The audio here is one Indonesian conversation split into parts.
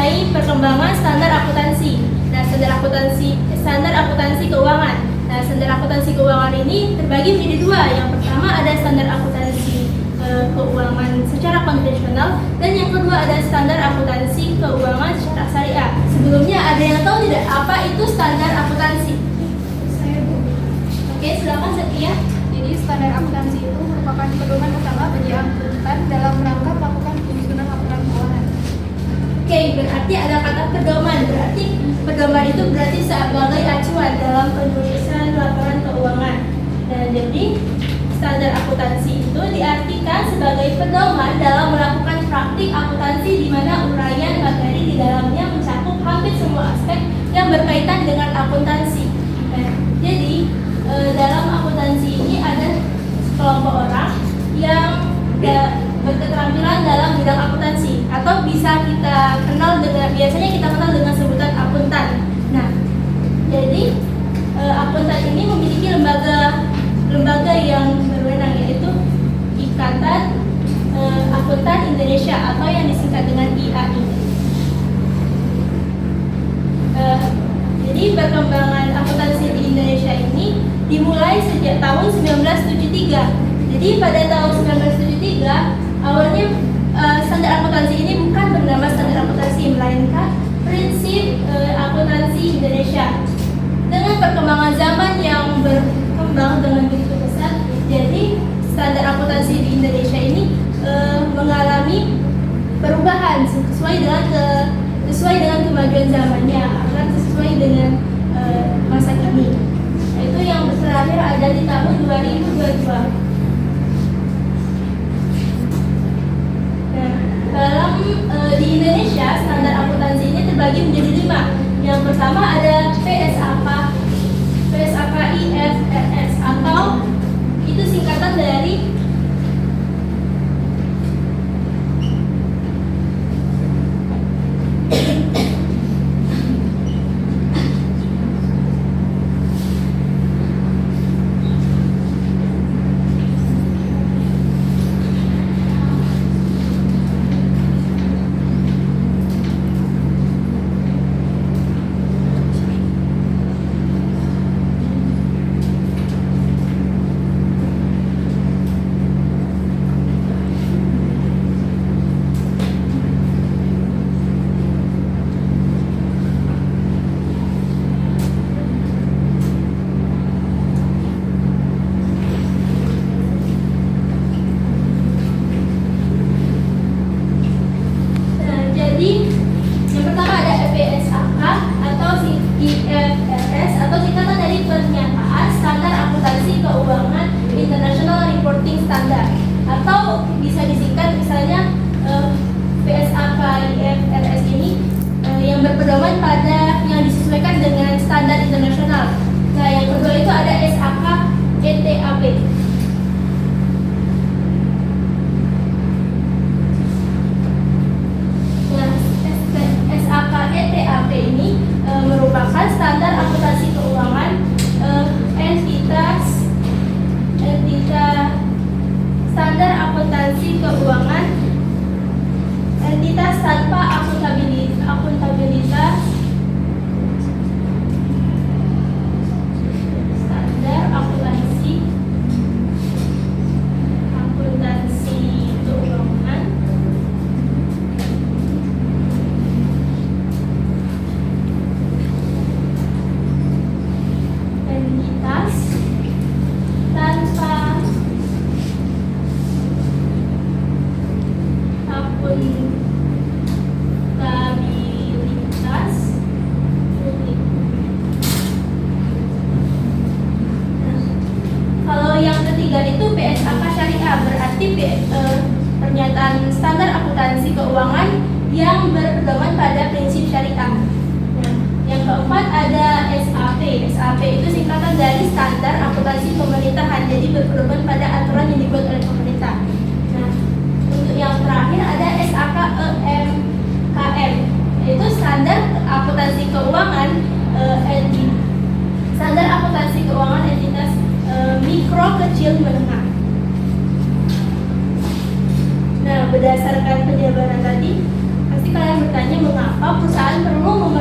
mengenai perkembangan standar akuntansi. Nah, standar akuntansi keuangan. Nah, standar akuntansi keuangan ini terbagi menjadi dua. Yang pertama ada standar akuntansi keuangan secara konvensional, dan yang kedua ada standar akuntansi keuangan secara syariah. Sebelumnya ada yang tahu tidak apa itu standar akuntansi? Saya Bu. Oke, silakan Setia. Jadi standar akuntansi itu merupakan pedoman utama bagi akuntan dalam rangka melakukan penyusunan laporan keuangan. Oke, berarti ada kata pedoman. Berarti pedoman itu berarti sebagai acuan dalam penulisan laporan keuangan. Nah, jadi standar akuntansi itu diartikan sebagai pedoman dalam melakukan praktik akuntansi di mana uraian materi di dalamnya mencakup hampir semua aspek yang berkaitan dengan akuntansi. Nah, jadi dalam akuntansi ini ada sekelompok orang yang berketerampilan dalam bidang akuntansi, atau bisa kita kenal dengan, biasanya kita kenal dengan sebutan akuntan. Nah, jadi akuntan ini memiliki lembaga yang berwenang, yaitu Ikatan Akuntan Indonesia atau yang disingkat dengan IAI. Jadi perkembangan akuntansi di Indonesia ini dimulai sejak tahun 1973. Jadi pada tahun 1973 awalnya standar akuntansi ini bukan bernama standar akuntansi, melainkan prinsip akuntansi Indonesia. Dengan perkembangan zaman yang berkembang dengan begitu pesat, jadi standar akuntansi di Indonesia ini mengalami perubahan sesuai dengan kemajuan zamannya, akan sesuai dengan masa kini. Itu yang terakhir ada di tahun 2022. Nah, dalam di Indonesia standar akuntansi ini terbagi menjadi 5. Yang pertama ada PSAK IFRS, atau itu singkatan dari standar, atau bisa disingkat misalnya PSAK IFRS ini yang berpedoman pada yang disesuaikan dengan standar internasional. Nah, yang kedua itu ada SAK ETAP. Nah, SAK ETAP ini merupakan standar akuntansi keuangan entitas standar akuntansi keuangan entitas tanpa akuntabilitas standar akuntansi keuangan entitas tanpa akuntabilitas publik. Kalau yang ketiga itu PSAK syariah, berarti pernyataan standar akuntansi keuangan yang berpedoman pada prinsip syariah. Nah, yang keempat ada SAP. SAP itu singkatan dari standar akuntansi pemerintahan, jadi berpedoman pada aturan yang dibuat oleh pemerintah. Nah, untuk yang terakhir ada SAK EMKM, yaitu standar akuntansi keuangan standar akuntansi keuangan entitas mikro, kecil, menengah. Nah, berdasarkan penjabaran tadi, pasti Pasti kalian bertanya mengapa perusahaan perlu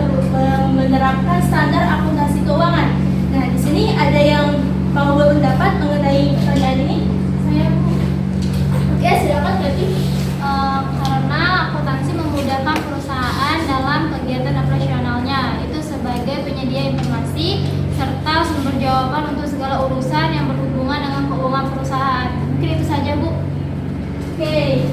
menerapkan standar akuntansi keuangan. Nah, di sini ada yang mau berpendapat mengenai pertanyaan ini? Saya Bu, Oke, silakan Kevin. karena akuntansi memudahkan perusahaan dalam kegiatan operasionalnya, itu sebagai penyedia informasi serta sumber jawaban untuk segala urusan yang berhubungan dengan keuangan perusahaan. Mungkin itu saja Bu. Oke,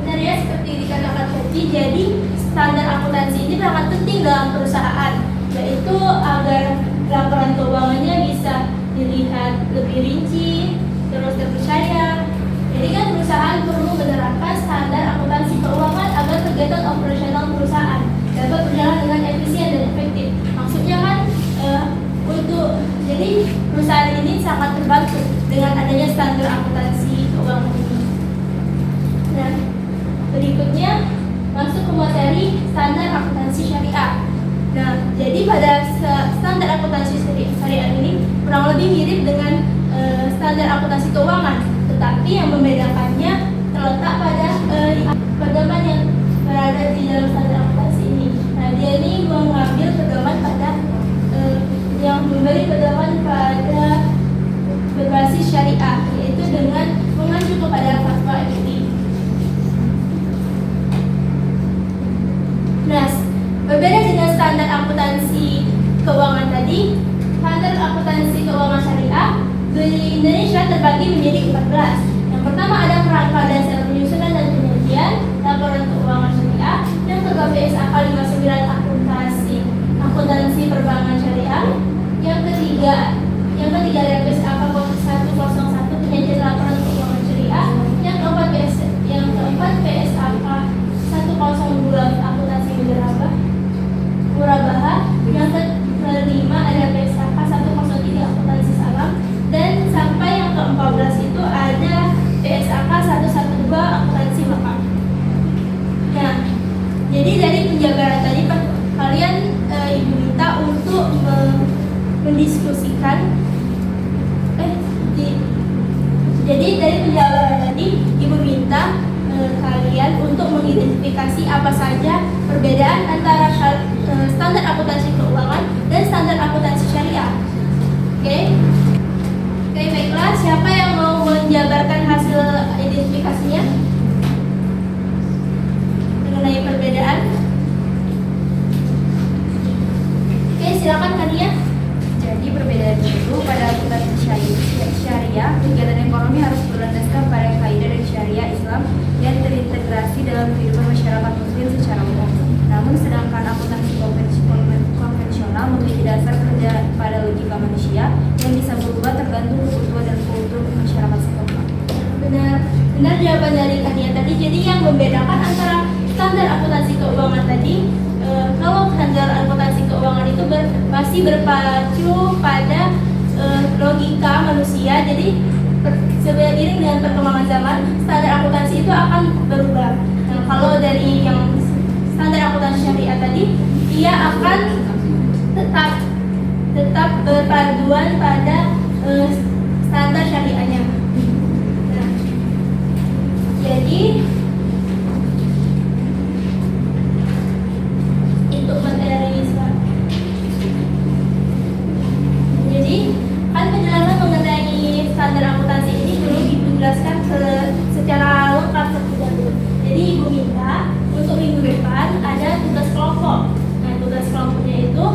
benar ya seperti dikatakan tadi. Jadi standar akuntansi ini sangat penting dalam perusahaan, yaitu agar laporan keuangannya bisa dilihat lebih rinci, terus terpercaya. Jadi kan perusahaan perlu menerapkan standar akuntansi keuangan agar kegiatan operasional perusahaan dapat berjalan dengan efisien dan efektif. Maksudnya kan jadi perusahaan ini sangat terbantu dengan adanya standar akuntansi keuangan ini. Nah, berikutnya masuk ke materi standar akuntansi syariah. Nah, jadi pada standar akuntansi syariah ini kurang lebih mirip dengan standar akuntansi keuangan, tetapi yang membedakannya terletak pada pedoman yang berada di dalam standar akuntansi ini. Nah, dia ini mengambil pedoman pada yang memberi pedoman pada berbasis syariah, yaitu dengan mengacu kepada fatwa MUI. Nah, berbeda dengan standar akuntansi keuangan tadi, standar akuntansi keuangan syariah di Indonesia terbagi menjadi 14. Yang pertama ada kerangka dasar penyusunan dan penyajian laporan keuangan syariah. Yang kedua PSAK 59 akuntansi perbankan syariah. Yang ketiga ada PSAK 101 penyajian laporan keuangan syariah. Yang keempat PSAK 102 akuntansi murabaha. Yang kelima ada PSAK 103 akuntansi salam, dan sampai yang ke-14 itu ada PSAK 112 akuntansi makam. Nah, jadi dari penjabaran tadi kalian ibu minta untuk mendiskusikan jadi dari penjabaran tadi ibu minta kalian untuk mengidentifikasi apa saja perbedaan antara standar akuntansi keuangan dan standar akuntansi syariah. Oke, baiklah. Siapa yang mau menjabarkan hasil identifikasinya mengenai perbedaan? Oke, silakan Kania. Jadi perbedaannya itu pada akuntansi syariah, kegiatan ekonomi harus berlandaskan pada kaidah dan syariah Islam yang terintegrasi dalam kehidupan masyarakat muslim secara umum. Namun sedangkan akuntansi konvensional memiliki dasar kerja pada logika manusia yang bisa berubah tergantung kebutuhan dan kultur masyarakat setempat. Benar jawaban dari Kania tadi. Jadi yang membedakan antara standar akuntansi keuangan tadi, kalau standar akuntansi keuangan itu masih berpacu pada logika manusia. Jadi seiring dengan perkembangan zaman, standar akuntansi itu akan berubah. Nah, kalau dari yang standar akuntansi syariah tadi, ia akan tetap berpaduan pada standar syariahnya. Nah, jadi untuk materi jadi kan penjelasan mengenai standar akuntansi ini belum dijelaskan secara lengkap terlebih dahulu. Jadi ibu minta untuk minggu depan ada tugas kelompok. Nah, tugas kelompoknya itu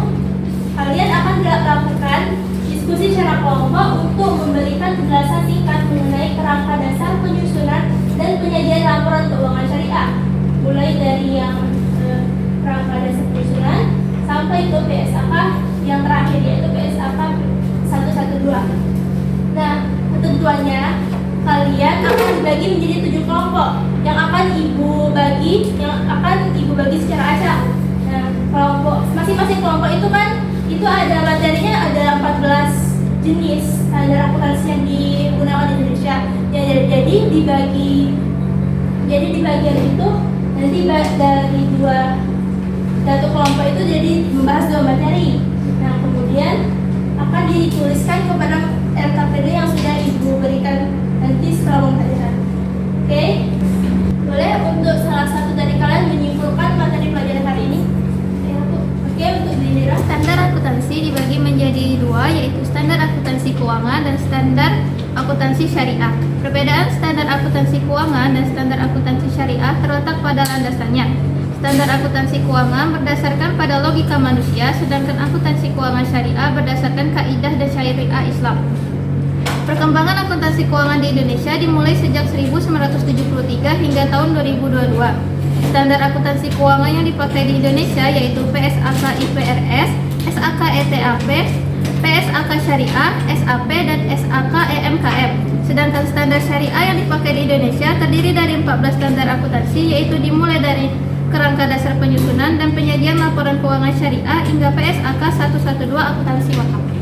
kalian akan melakukan diskusi secara kelompok untuk memberikan penjelasan singkat mengenai kerangka dasar penyusunan dan penyajian laporan keuangan syariah, mulai dari yang kerangka dasar penyusunan sampai ke PSAK yang terakhir, yaitu PSAK 112. Nah, ketentuannya kalian akan dibagi menjadi 7 kelompok yang akan ibu bagi secara acak. Nah, kelompok masing-masing kelompok itu kan ada materinya, ada 14 jenis standar akuntansi yang digunakan di Indonesia. Jadi di bagian itu nanti dari satu kelompok itu jadi membahas 2 materi. Nah, kemudian akan dituliskan kepada LKPD yang sudah ibu berikan nanti setelah pembelajaran. Oke? Boleh untuk salah satu dari kalian menyimpulkan materi akuntansi syariah. Perbedaan standar akuntansi keuangan dan standar akuntansi syariah terletak pada landasannya. Standar akuntansi keuangan berdasarkan pada logika manusia, sedangkan akuntansi keuangan syariah berdasarkan kaidah dan syariah Islam. Perkembangan akuntansi keuangan di Indonesia dimulai sejak 1973 hingga tahun 2022. Standar akuntansi keuangan yang dipakai di Indonesia yaitu PSAK IFRS, SAK ETAP, PSAK Syariah, SAP, dan SAK EMKM. Sedangkan standar syariah yang dipakai di Indonesia terdiri dari 14 standar akuntansi, yaitu dimulai dari kerangka dasar penyusunan dan penyajian laporan keuangan syariah hingga PSAK 112 akuntansi wakaf.